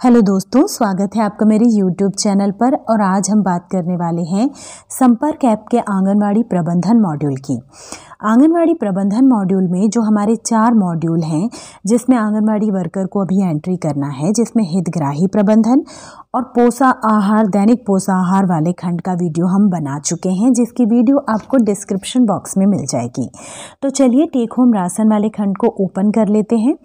Hello दोस्तों, स्वागत है आपका मेरे YouTube चैनल पर। और आज हम बात करने वाले हैं संपर्क ऐप के आंगनवाड़ी प्रबंधन मॉड्यूल की। आंगनवाड़ी प्रबंधन मॉड्यूल में जो हमारे 4 मॉड्यूल हैं, जिसमें आंगनवाड़ी वर्कर को अभी एंट्री करना है, जिसमें हितग्राही प्रबंधन और दैनिक पोषाहार वाले खंड का वीडियो हम बना चुके हैं, जिसकी वीडियो आपको डिस्क्रिप्शन बॉक्स में मिल जाएगी। तो चलिए टेक होम राशन वाले खंड को ओपन कर लेते हैं।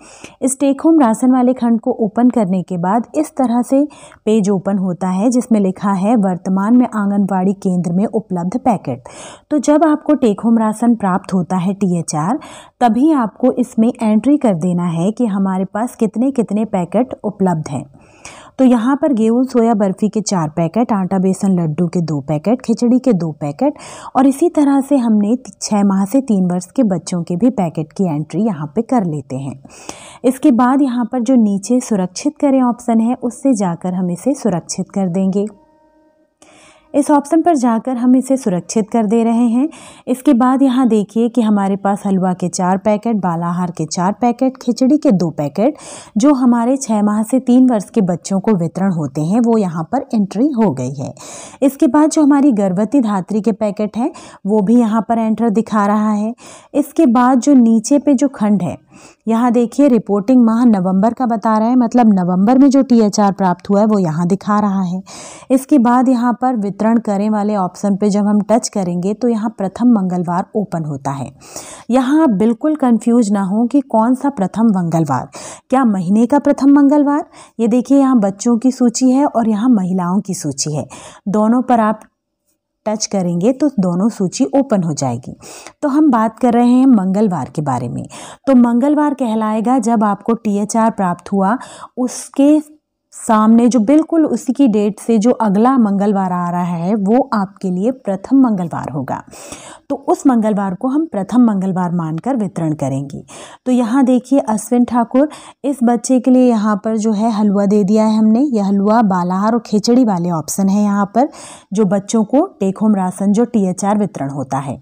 इस टेक होम राशन वाले खंड को ओपन करने के बाद इस तरह से पेज ओपन होता है, जिसमें लिखा है वर्तमान में आंगनवाड़ी केंद्र में उपलब्ध पैकेट। तो जब आपको टेक होम राशन प्राप्त होता है THR, तभी आपको इसमें एंट्री कर देना है कि हमारे पास कितने कितने पैकेट उपलब्ध हैं। तो यहाँ पर गेहूं सोया बर्फ़ी के 4 पैकेट, आटा बेसन लड्डू के 2 पैकेट, खिचड़ी के 2 पैकेट और इसी तरह से हमने 6 माह से 3 वर्ष के बच्चों के भी पैकेट की एंट्री यहाँ पे कर लेते हैं। इसके बाद यहाँ पर जो नीचे सुरक्षित करें ऑप्शन है, उससे जाकर हम इसे सुरक्षित कर देंगे। इस ऑप्शन पर जाकर हम इसे सुरक्षित कर दे रहे हैं। इसके बाद यहाँ देखिए कि हमारे पास हलवा के 4 पैकेट, बालाहार के 4 पैकेट, खिचड़ी के 2 पैकेट जो हमारे 6 माह से 3 वर्ष के बच्चों को वितरण होते हैं, वो यहाँ पर एंट्री हो गई है। इसके बाद जो हमारी गर्भवती धात्री के पैकेट हैं, वो भी यहाँ पर एंटर दिखा रहा है। इसके बाद जो नीचे पे जो खंड है, यहाँ देखिए रिपोर्टिंग माह नवंबर का बता रहा है, मतलब नवंबर में जो THR प्राप्त हुआ है वो यहाँ दिखा रहा है। इसके बाद यहाँ पर वितरण करें वाले ऑप्शन पे जब हम टच करेंगे तो यहाँ प्रथम मंगलवार ओपन होता है। यहाँ बिल्कुल कंफ्यूज ना हो कि कौन सा प्रथम मंगलवार, क्या महीने का प्रथम मंगलवार। ये देखिए यहाँ बच्चों की सूची है और यहाँ महिलाओं की सूची है। दोनों पर आप टच करेंगे तो दोनों सूची ओपन हो जाएगी। तो हम बात कर रहे हैं मंगलवार के बारे में। तो मंगलवार कहलाएगा जब आपको THR प्राप्त हुआ, उसके सामने जो बिल्कुल उसी की डेट से जो अगला मंगलवार आ रहा है, वो आपके लिए प्रथम मंगलवार होगा। तो उस मंगलवार को हम प्रथम मंगलवार मानकर वितरण करेंगे। तो यहाँ देखिए अश्विन ठाकुर, इस बच्चे के लिए यहाँ पर जो है हलवा दे दिया है हमने। यह हलवा, बालाहार और खिचड़ी वाले ऑप्शन है यहाँ पर, जो बच्चों को टेक होम राशन जो THR वितरण होता है।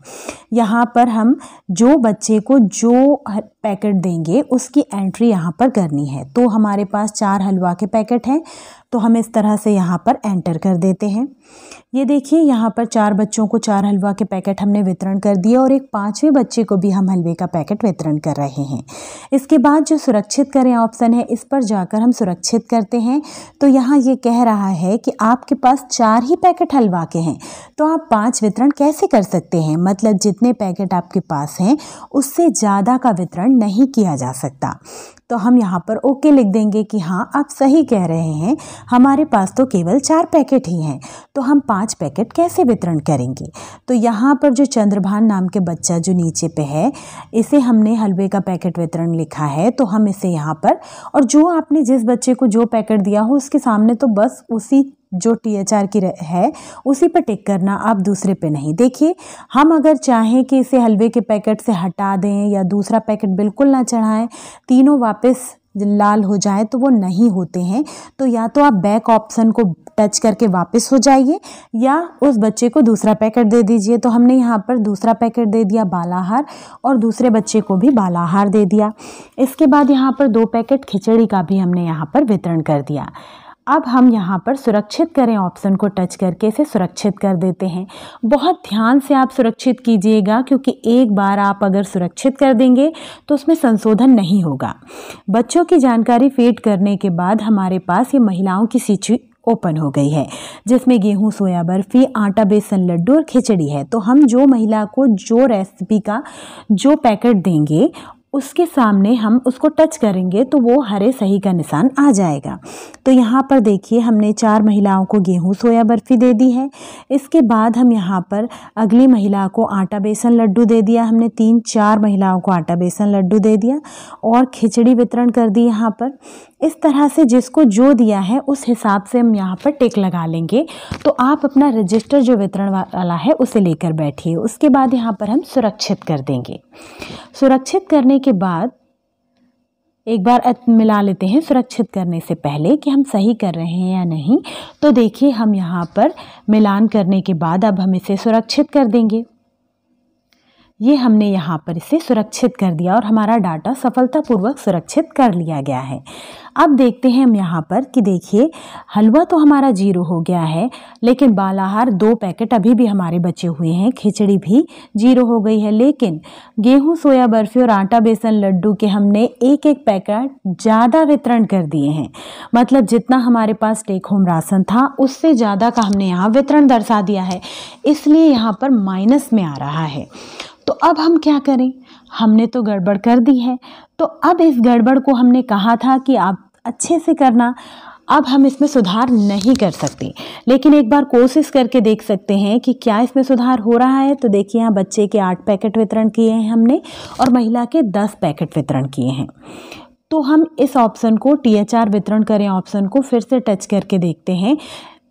यहाँ पर हम जो बच्चे को जो पैकेट देंगे उसकी एंट्री यहाँ पर करनी है। तो हमारे पास 4 हलवा के पैकेट हैं, तो हम इस तरह से यहाँ पर एंटर कर देते हैं। ये देखिए यहाँ पर 4 बच्चों को 4 हलवा के पैकेट हमने वितरण कर दिए और एक 5वें बच्चे को भी हम हलवे का पैकेट वितरण कर रहे हैं। इसके बाद जो सुरक्षित करें ऑप्शन है, इस पर जाकर हम सुरक्षित करते हैं। तो यहाँ ये कह रहा है कि आपके पास 4 ही पैकेट हलवा के हैं, तो आप 5 वितरण कैसे कर सकते हैं। मतलब जितने पैकेट आपके पास हैं उससे ज़्यादा का वितरण नहीं किया जा सकता। तो हम यहाँ पर ओके लिख देंगे कि हाँ आप सही कह रहे हैं, हमारे पास तो केवल 4 पैकेट ही हैं, तो हम 5 पैकेट कैसे वितरण करेंगे। तो यहाँ पर जो चंद्रभान नाम के बच्चा जो नीचे पे है, इसे हमने हलवे का पैकेट वितरण लिखा है, तो हम इसे यहाँ पर, और जो आपने जिस बच्चे को जो पैकेट दिया हो उसके सामने तो बस उसी जो THR की है उसी पर टिक करना, आप दूसरे पे नहीं। देखिए हम अगर चाहें कि इसे हलवे के पैकेट से हटा दें या दूसरा पैकेट बिल्कुल ना चढ़ाएं, तीनों वापस लाल हो जाए, तो वो नहीं होते हैं। तो या तो आप बैक ऑप्शन को टच करके वापस हो जाइए या उस बच्चे को दूसरा पैकेट दे दीजिए। तो हमने यहाँ पर दूसरा पैकेट दे दिया बालाहार और दूसरे बच्चे को भी बालाहार दे दिया। इसके बाद यहाँ पर 2 पैकेट खिचड़ी का भी हमने यहाँ पर वितरण कर दिया। अब हम यहाँ पर सुरक्षित करें ऑप्शन को टच करके इसे सुरक्षित कर देते हैं। बहुत ध्यान से आप सुरक्षित कीजिएगा, क्योंकि एक बार आप अगर सुरक्षित कर देंगे तो उसमें संशोधन नहीं होगा। बच्चों की जानकारी फीड करने के बाद हमारे पास ये महिलाओं की सूची ओपन हो गई है, जिसमें गेहूं सोया बर्फ़ी, आटा बेसन लड्डू और खिचड़ी है। तो हम जो महिला को जो रेसिपी का जो पैकेट देंगे उसके सामने हम उसको टच करेंगे तो वो हरे सही का निशान आ जाएगा। तो यहाँ पर देखिए हमने 4 महिलाओं को गेहूं सोया बर्फ़ी दे दी है। इसके बाद हम यहाँ पर अगली महिला को आटा बेसन लड्डू दे दिया, हमने 3-4 महिलाओं को आटा बेसन लड्डू दे दिया और खिचड़ी वितरण कर दी यहाँ पर। इस तरह से जिसको जो दिया है उस हिसाब से हम यहाँ पर टिक लगा लेंगे। तो आप अपना रजिस्टर जो वितरण वाला है उसे लेकर बैठिए। उसके बाद यहाँ पर हम सुरक्षित कर देंगे। सुरक्षित करने के बाद एक बार मिला लेते हैं सुरक्षित करने से पहले कि हम सही कर रहे हैं या नहीं। तो देखिए हम यहाँ पर मिलान करने के बाद अब हम इसे सुरक्षित कर देंगे। ये हमने यहाँ पर इसे सुरक्षित कर दिया और हमारा डाटा सफलतापूर्वक सुरक्षित कर लिया गया है। अब देखते हैं हम यहाँ पर कि देखिए हलवा तो हमारा 0 हो गया है, लेकिन बालाहार 2 पैकेट अभी भी हमारे बचे हुए हैं। खिचड़ी भी 0 हो गई है, लेकिन गेहूं, सोया बर्फी और आटा बेसन लड्डू के हमने एक एक पैकेट ज़्यादा वितरण कर दिए हैं। मतलब जितना हमारे पास टेक होम राशन था उससे ज़्यादा का हमने यहाँ वितरण दर्शा दिया है, इसलिए यहाँ पर माइनस में आ रहा है। तो अब हम क्या करें, हमने तो गड़बड़ कर दी है। तो अब इस गड़बड़ को हमने कहा था कि आप अच्छे से करना, अब हम इसमें सुधार नहीं कर सकते, लेकिन एक बार कोशिश करके देख सकते हैं कि क्या इसमें सुधार हो रहा है। तो देखिए यहाँ बच्चे के 8 पैकेट वितरण किए हैं हमने और महिला के 10 पैकेट वितरण किए हैं। तो हम इस ऑप्शन को THR वितरण करें ऑप्शन को फिर से टच करके देखते हैं।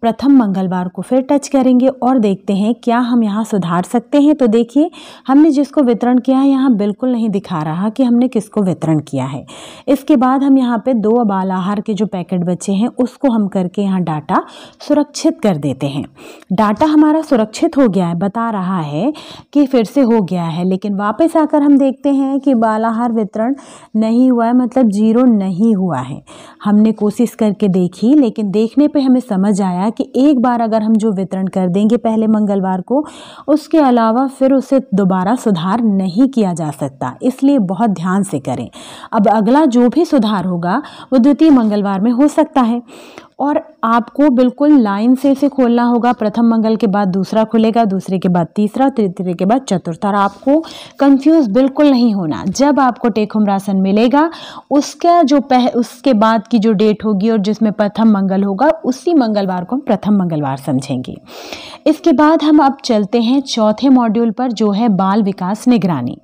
प्रथम मंगलवार को फिर टच करेंगे और देखते हैं क्या हम यहाँ सुधार सकते हैं। तो देखिए हमने जिसको वितरण किया है यहाँ बिल्कुल नहीं दिखा रहा कि हमने किसको वितरण किया है। इसके बाद हम यहाँ पे 2 बाल आहार के जो पैकेट बचे हैं उसको हम करके यहाँ डाटा सुरक्षित कर देते हैं। डाटा हमारा सुरक्षित हो गया है, बता रहा है कि फिर से हो गया है, लेकिन वापस आकर हम देखते हैं कि बाल आहार वितरण नहीं हुआ है, मतलब 0 नहीं हुआ है। हमने कोशिश करके देखी, लेकिन देखने पर हमें समझ आया कि एक बार अगर हम जो वितरण कर देंगे पहले मंगलवार को, उसके अलावा फिर उसे दोबारा सुधार नहीं किया जा सकता, इसलिए बहुत ध्यान से करें। अब अगला जो भी सुधार होगा वो द्वितीय मंगलवार में हो सकता है और आपको बिल्कुल लाइन से इसे खोलना होगा। प्रथम मंगल के बाद दूसरा खुलेगा, दूसरे के बाद तीसरा, तृतीय के बाद चतुर्थ, और आपको कंफ्यूज बिल्कुल नहीं होना। जब आपको टेक होम राशन मिलेगा उसका जो उसके बाद की जो डेट होगी और जिसमें प्रथम मंगल होगा उसी मंगलवार को हम प्रथम मंगलवार समझेंगे। इसके बाद हम अब चलते हैं चौथे मॉड्यूल पर, जो है बाल विकास निगरानी।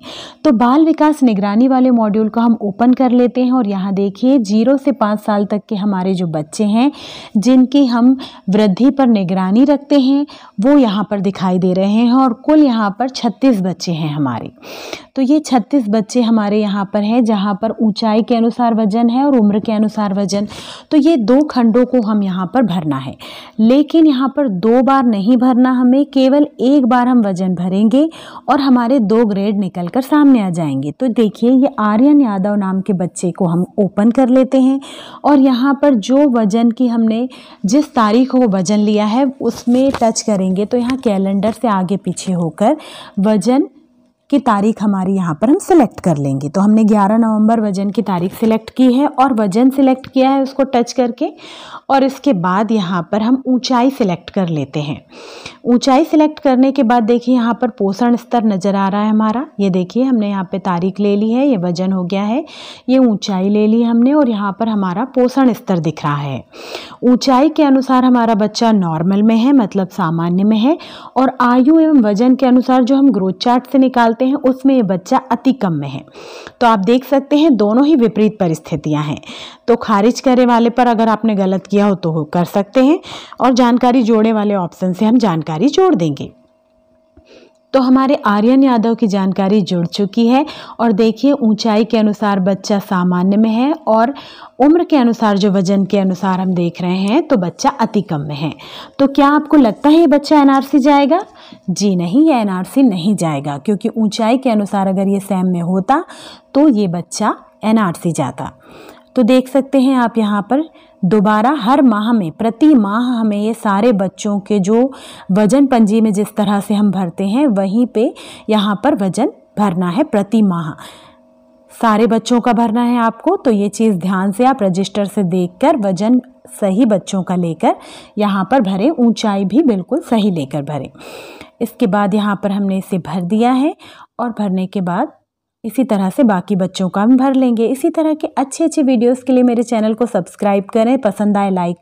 तो बाल विकास निगरानी वाले मॉड्यूल को हम ओपन कर लेते हैं और यहाँ देखिए 0 से 5 साल तक के हमारे जो बच्चे हैं जिनकी हम वृद्धि पर निगरानी रखते हैं वो यहाँ पर दिखाई दे रहे हैं और कुल यहाँ पर 36 बच्चे हैं हमारे। तो ये 36 बच्चे हमारे यहाँ पर हैं, जहाँ पर ऊंचाई के अनुसार वजन है और उम्र के अनुसार वजन। तो ये 2 खंडों को हम यहाँ पर भरना है, लेकिन यहाँ पर 2 बार नहीं भरना, हमें केवल 1 बार हम वजन भरेंगे और हमारे 2 ग्रेड निकल कर सामने आ जाएंगे। तो देखिए ये आर्यन यादव नाम के बच्चे को हम ओपन कर लेते हैं और यहाँ पर जो वजन की हमने जिस तारीख को वजन लिया है उसमें टच करेंगे तो यहाँ कैलेंडर से आगे पीछे होकर वजन की तारीख हमारी यहाँ पर हम सिलेक्ट कर लेंगे। तो हमने 11 नवंबर वजन की तारीख सिलेक्ट की है और वजन सिलेक्ट किया है उसको टच करके, और इसके बाद यहाँ पर हम ऊंचाई सिलेक्ट कर लेते हैं। ऊंचाई सिलेक्ट करने के बाद देखिए यहाँ पर पोषण स्तर नज़र आ रहा है हमारा। ये देखिए हमने यहाँ पे तारीख ले ली है, ये वजन हो गया है, ये ऊंचाई ले ली हमने और यहाँ पर हमारा पोषण स्तर दिख रहा है। ऊंचाई के अनुसार हमारा बच्चा नॉर्मल में है, मतलब सामान्य में है, और आयु एवं वजन के अनुसार जो हम ग्रोथ चार्ट से निकालते हैं उसमें ये बच्चा अति कम में है। तो आप देख सकते हैं दोनों ही विपरीत परिस्थितियां हैं। तो खारिज करे वाले पर अगर आपने गलत किया हो तो कर सकते हैं और जानकारी जोड़ने वाले ऑप्शन से हम जानकारी जोड़ देंगे। तो हमारे आर्यन यादव की जानकारी जुड़ चुकी है और देखिए ऊंचाई के अनुसार बच्चा सामान्य में है और उम्र के अनुसार जो वजन के अनुसार हम देख रहे हैं तो बच्चा अति कम में है। तो क्या आपको लगता है ये बच्चा एनआरसी जाएगा? जी नहीं, ये एनआरसी नहीं जाएगा, क्योंकि ऊंचाई के अनुसार अगर ये सैम में होता तो ये बच्चा एनआरसी जाता। तो देख सकते हैं आप यहाँ पर दोबारा हर माह में प्रति माह हमें ये सारे बच्चों के जो वजन पंजी में जिस तरह से हम भरते हैं वहीं पे यहाँ पर वजन भरना है प्रति माह, सारे बच्चों का भरना है आपको। तो ये चीज़ ध्यान से आप रजिस्टर से देखकर वजन सही बच्चों का लेकर यहाँ पर भरें, ऊंचाई भी बिल्कुल सही लेकर भरें। इसके बाद यहाँ पर हमने इसे भर दिया है और भरने के बाद इसी तरह से बाकी बच्चों का हम भर लेंगे। इसी तरह के अच्छे वीडियोस के लिए मेरे चैनल को सब्सक्राइब करें, पसंद आए लाइक